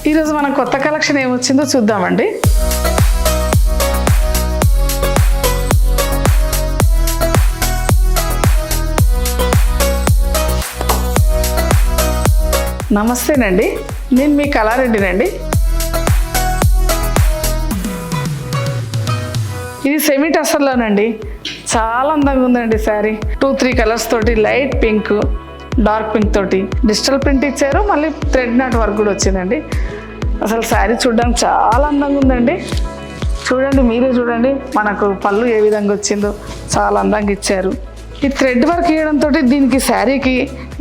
ఈరోజు మన కొత్త కలెక్షన్ ఏమొచ్చిందో చూద్దామండి. నమస్తేనండి, నేను మీ కళారెడ్డినండి. ఇది సెమీ టస్సర్లోనండి. చాలా అందంగా ఉందండి శారీ. 2-3 కలర్స్ తోటి, లైట్ పింక్, డార్క్ పింక్ తోటి డిజిటల్ ప్రింట్ ఇచ్చారు. మళ్ళీ థ్రెడ్ నాట్ వర్క్ కూడా వచ్చిందండి. అసలు శారీ చూడడానికి చాలా అందంగా ఉందండి. చూడండి, మీరే చూడండి మనకు పళ్ళు ఏ విధంగా వచ్చిందో చాలా అందంగా ఇచ్చారు. ఈ థ్రెడ్ వర్క్ చేయడంతో దీనికి శారీకి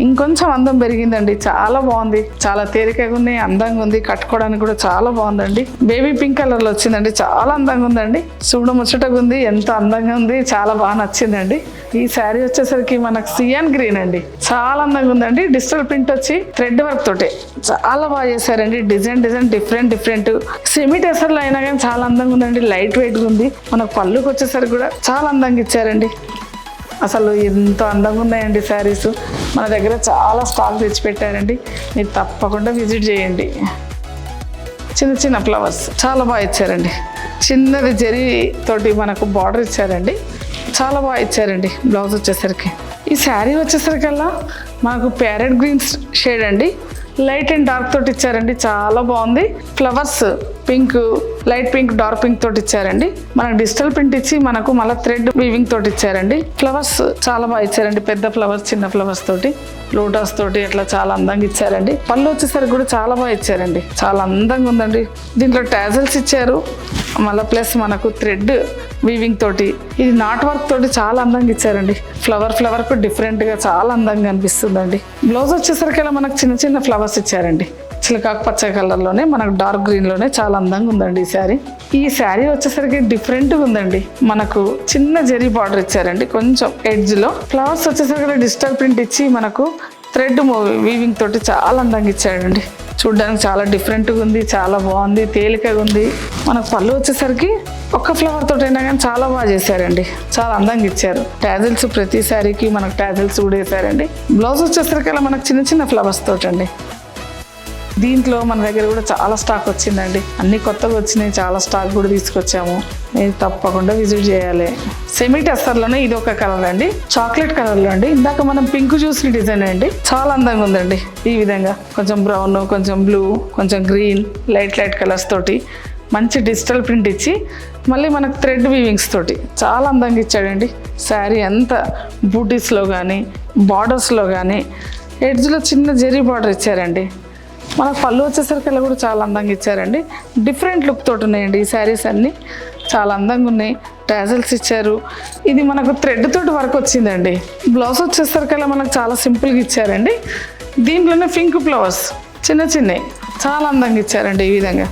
ఇంకొంచెం అందం పెరిగిందండి. చాలా బాగుంది, చాలా తేలికగా ఉంది, అందంగా ఉంది, కట్టుకోవడానికి కూడా చాలా బాగుందండి. బేబీ పింక్ కలర్లో వచ్చిందండి. చాలా అందంగా ఉందండి, చూడముచ్చటగా ఉంది, ఎంత అందంగా ఉంది, చాలా బాగా నచ్చిందండి. ఈ శారీ వచ్చేసరికి మనకు సియాన్ గ్రీన్ అండి. చాలా అందంగా ఉందండి. డిజిటల్ ప్రింట్ వచ్చి థ్రెడ్ వర్క్ తోటే చాలా బాగా చేశారండి. డిజైన్ డిఫరెంట్ సెమీ టెసర్లో అయినా కానీ చాలా అందంగా ఉందండి. లైట్ వెయిట్గా ఉంది. మనకు పళ్ళుకి వచ్చేసరికి కూడా చాలా అందంగా ఇచ్చారండి. అసలు ఎంత అందంగా ఉన్నాయండి శారీస్. మన దగ్గర చాలా స్టాక్ తెచ్చిపెట్టారండి, మీరు తప్పకుండా విజిట్ చేయండి. చిన్న ఫ్లవర్స్ చాలా బాగా ఇచ్చారండి. చిన్నది జరీ తోటి మనకు బార్డర్ ఇచ్చారండి. చాలా బాగా ఇచ్చారండి. బ్లౌజ్ వచ్చేసరికి ఈ శారీ వచ్చేసరికల్లా మనకు ప్యారెట్ గ్రీన్ షేడ్ అండి. లైట్ అండ్ డార్క్ తోటి ఇచ్చారండి. చాలా బాగుంది. Flowers pink, light pink, dark pink తోటి ఇచ్చారండి. మనకు డిజిటల్ ప్రింట్ ఇచ్చి మనకు మళ్ళీ థ్రెడ్ వీవింగ్ తోటి ఇచ్చారండి. ఫ్లవర్స్ చాలా బాగా ఇచ్చారండి. పెద్ద ఫ్లవర్స్, చిన్న ఫ్లవర్స్ తోటి, లోటస్ తోటి అట్లా చాలా అందంగా ఇచ్చారండి. పళ్ళు వచ్చేసరికి కూడా చాలా బాగా ఇచ్చారండి. చాలా అందంగా ఉందండి. దీంట్లో టాజల్స్ ఇచ్చారు. మళ్ళీ ప్లస్ మనకు థ్రెడ్ వీవింగ్ తోటి, ఇది నాట్ వర్క్ తోటి చాలా అందంగా ఇచ్చారండి. ఫ్లవర్ కు డిఫరెంట్ గా చాలా అందంగా అనిపిస్తుందండి. బ్లౌజ్ వచ్చేసరికి ఇలా మనకు చిన్న ఫ్లవర్స్ ఇచ్చారండి. చిలకాకు పచ్చ కలర్లోనే, మనకు డార్క్ గ్రీన్లోనే చాలా అందంగా ఉందండి ఈ శారీ వచ్చేసరికి డిఫరెంట్గా ఉందండి. మనకు చిన్న జరీ బార్డర్ ఇచ్చారండి. కొంచెం ఎడ్జ్లో ఫ్లవర్స్ వచ్చేసరికి డిజిటల్ ప్రింట్ ఇచ్చి మనకు థ్రెడ్ వీవింగ్ తోటి చాలా అందంగా ఇచ్చాడండి. చూడడానికి చాలా డిఫరెంట్గా ఉంది, చాలా బాగుంది, తేలికగా ఉంది. మనకు పళ్ళు వచ్చేసరికి ఒక్క ఫ్లవర్ తోటి అయినా కానీ చాలా బాగా చేశారండి. చాలా అందంగా ఇచ్చారు. టాజిల్స్ ప్రతి శారీకి మనకు టాజిల్స్ కూడా వేసారండి. బ్లౌజ్ వచ్చేసరికి అలా మనకు చిన్న ఫ్లవర్స్ తోటండి. దీంట్లో మన దగ్గర కూడా చాలా స్టాక్ వచ్చిందండి. అన్ని కొత్తగా వచ్చినాయి. చాలా స్టాక్ కూడా తీసుకొచ్చాము. మీరు తప్పకుండా విజిట్ చేయాలి. సెమీ టెస్సర్లోనే ఇది ఒక కలర్ అండి, చాక్లెట్ కలర్లో అండి. ఇందాక మనం పింక్ చూసిన డిజైన్ అండి. చాలా అందంగా ఉందండి. ఈ విధంగా కొంచెం బ్రౌన్, కొంచెం బ్లూ, కొంచెం గ్రీన్, లైట్ కలర్స్ తోటి మంచి డిజిటల్ ప్రింట్ ఇచ్చి మళ్ళీ మనకు థ్రెడ్ వీవింగ్స్ తోటి చాలా అందంగా ఇచ్చాడండి. శారీ అంతా బూటీస్లో కానీ, బార్డర్స్లో కానీ, ఎడ్జ్లో చిన్న జరీ బార్డర్ ఇచ్చారండి. మనకు పళ్ళు వచ్చేసరికి కూడా చాలా అందంగా ఇచ్చారండి. డిఫరెంట్ లుక్ తోటి ఉన్నాయండి ఈ శారీస్ అన్నీ. చాలా అందంగా ఉన్నాయి. టాజల్స్ ఇచ్చారు. ఇది మనకు థ్రెడ్ తోటి వర్క్ వచ్చిందండి. బ్లౌజ్ వచ్చేసరికి మనకు చాలా సింపుల్గా ఇచ్చారండి. దీంట్లోనే పింక్ ఫ్లవర్స్ చిన్నవి చాలా అందంగా ఇచ్చారండి. ఈ విధంగా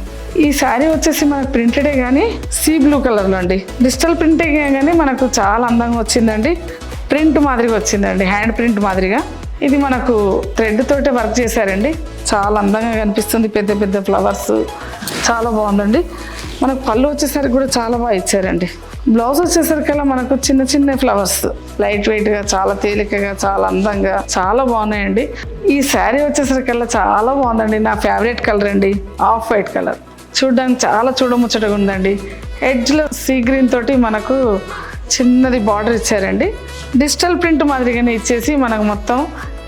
ఈ శారీ వచ్చేసి మనకు ప్రింటెడే కానీ సీ బ్లూ కలర్లో అండి. డిజిటల్ ప్రింటే కానీ మనకు చాలా అందంగా వచ్చిందండి. ప్రింట్ మాదిరిగా వచ్చిందండి, హ్యాండ్ ప్రింట్ మాదిరిగా. ఇది మనకు థ్రెడ్ తోటి వర్క్ చేశారండి. చాలా అందంగా కనిపిస్తుంది. పెద్ద ఫ్లవర్స్ చాలా బాగుందండి. మనకు పళ్ళు వచ్చేసరికి కూడా చాలా బాగా ఇచ్చారండి. బ్లౌజ్ వచ్చేసరికల్లా మనకు చిన్న ఫ్లవర్స్ లైట్ వెయిట్గా, చాలా తేలికగా, చాలా అందంగా, చాలా బాగున్నాయండి. ఈ శారీ వచ్చేసరికల్లా చాలా బాగుందండి. నా ఫేవరెట్ కలర్ అండి, ఆఫ్ వైట్ కలర్. చూడడానికి చాలా చూడముచ్చటగా ఉందండి. ఎడ్జ్లో సీ గ్రీన్ తోటి మనకు చిన్నది బార్డర్ ఇచ్చారండి. డిజిటల్ ప్రింట్ మాదిరిగానే ఇచ్చేసి మనకు మొత్తం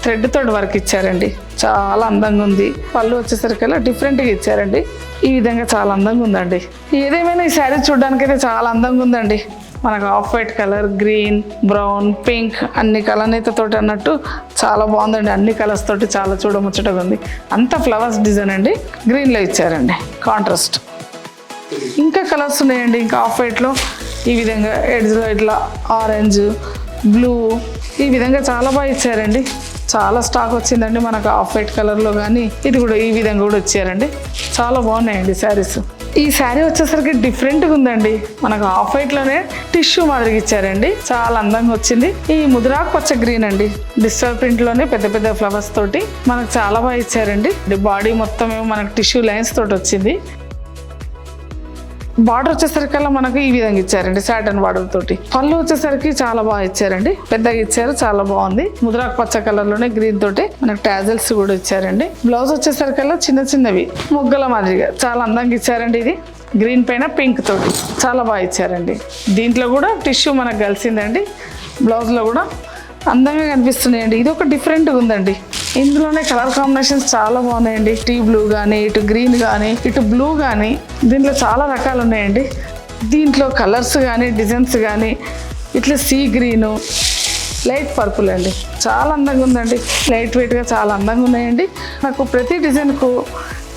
థ్రెడ్ తోటి వర్క్ ఇచ్చారండి. చాలా అందంగా ఉంది. పళ్ళు వచ్చేసరికి డిఫరెంట్గా ఇచ్చారండి. ఈ విధంగా చాలా అందంగా ఉందండి. ఏదేమైనా ఈ శారీ చూడడానికైతే చాలా అందంగా ఉందండి. మనకు off white colour, green, brown, pink అన్ని కలనేత తోటి అన్నట్టు చాలా బాగుందండి. అన్ని కలర్స్ తోటి చాలా చూడముచ్చటగా ఉంది. అంతా ఫ్లవర్స్ డిజైన్ అండి. గ్రీన్లో ఇచ్చారండి కాంట్రాస్ట్. ఇంకా కలర్స్ ఉన్నాయండి. ఇంకా ఆఫ్ వైట్లో ఈ విధంగా ఎడ్జ్లో ఇట్లా ఆరెంజ్, బ్లూ, ఈ విధంగా చాలా బాగా ఇచ్చారండి. చాలా స్టాక్ వచ్చిందండి మనకు ఆఫ్ వైట్ కలర్లో కానీ. ఇది కూడా ఈ విధంగా కూడా వచ్చారండి. చాలా బాగున్నాయండి శారీస్. ఈ శారీ వచ్చేసరికి డిఫరెంట్గా ఉందండి. మనకు ఆఫ్ వైట్లోనే టిష్యూ మాదిరిగా ఇచ్చారండి. చాలా అందంగా వచ్చింది. ఈ ముదురాకు పచ్చ గ్రీన్ అండి. డిజిటల్ ప్రింట్లోనే పెద్ద ఫ్లవర్స్ తోటి మనకు చాలా బాగా ఇచ్చారండి. బాడీ మొత్తం ఏమో మనకు టిష్యూ లైన్స్ తోటి వచ్చింది. బార్డర్ వచ్చేసరికల్లా మనకు ఈ విధంగా ఇచ్చారండి, సాటన్ బార్డర్ తోటి. పళ్ళు వచ్చేసరికి చాలా బాగా ఇచ్చారండి, పెద్దగా ఇచ్చారు, చాలా బాగుంది. ముద్రాకు పచ్చ కలర్ లోనే గ్రీన్ తోటి మనకు టాజల్స్ కూడా ఇచ్చారండి. బ్లౌజ్ వచ్చేసరికల్లా చిన్న చిన్నవి ముగ్గల మాదిరిగా చాలా అందంగా ఇచ్చారండి. ఇది గ్రీన్ పైన పింక్ తోటి చాలా బాగా ఇచ్చారండి. దీంట్లో కూడా టిష్యూ మనకు కలిసిందండి. బ్లౌజ్ లో కూడా అందంగా కనిపిస్తున్నాయండి. ఇది ఒక డిఫరెంట్గా ఉందండి. ఇందులోనే కలర్ కాంబినేషన్స్ చాలా బాగున్నాయండి. టీ బ్లూ కానీ, ఇటు గ్రీన్ కానీ, ఇటు బ్లూ కానీ, దీంట్లో చాలా రకాలు ఉన్నాయండి. దీంట్లో కలర్స్ కానీ, డిజైన్స్ కానీ, ఇట్లా సీ గ్రీను, లైట్ పర్పుల్ అండి, చాలా అందంగా ఉందండి. లైట్ వెయిట్గా చాలా అందంగా ఉన్నాయండి. నాకు ప్రతి డిజైన్కు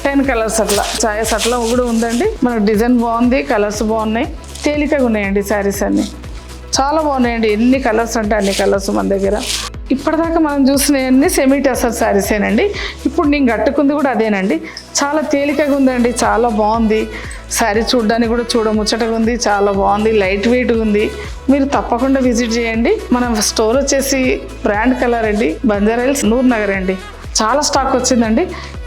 10 కలర్స్ అట్లా చాయస్ అట్లా కూడా ఉందండి. మనకు డిజైన్ బాగుంది, కలర్స్ బాగున్నాయి, తేలికగా ఉన్నాయండి. శారీస్ అన్నీ చాలా బాగున్నాయండి. ఎన్ని కలర్స్ అంటే అన్ని కలర్స్ మన దగ్గర. ఇప్పటిదాకా మనం చూసినవన్నీ సెమీ టసర్ శారీసేనండి. ఇప్పుడు నేను కట్టుకుంది కూడా అదేనండి. చాలా తేలికగా ఉందండి, చాలా బాగుంది. శారీ చూడడానికి కూడా చూడముచ్చటగా ఉంది, చాలా బాగుంది, లైట్ వెయిట్ ఉంది. మీరు తప్పకుండా విజిట్ చేయండి. మన స్టోర్ వచ్చేసి బ్రాండ్ కలర్ అండి, బంజారా హిల్స్, నూర్ నగర్ అండి. చాలా స్టాక్ వచ్చిందండి,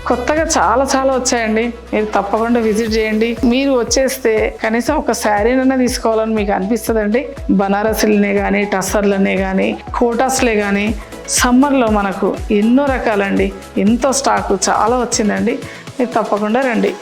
కొత్తగా చాలా చాలా వచ్చాయండి. మీరు తప్పకుండా విజిట్ చేయండి. మీరు వచ్చేస్తే కనీసం ఒక శారీనైనా తీసుకోవాలని మీకు అనిపిస్తుందండి. బనారసీలనే కానీ, టస్సర్లనే కానీ, కోటాస్లే కానీ, సమ్మర్లో మనకు ఎన్నో రకాలండి, ఎంతో స్టాకు చాలా వచ్చిందండి. మీరు తప్పకుండా రండి.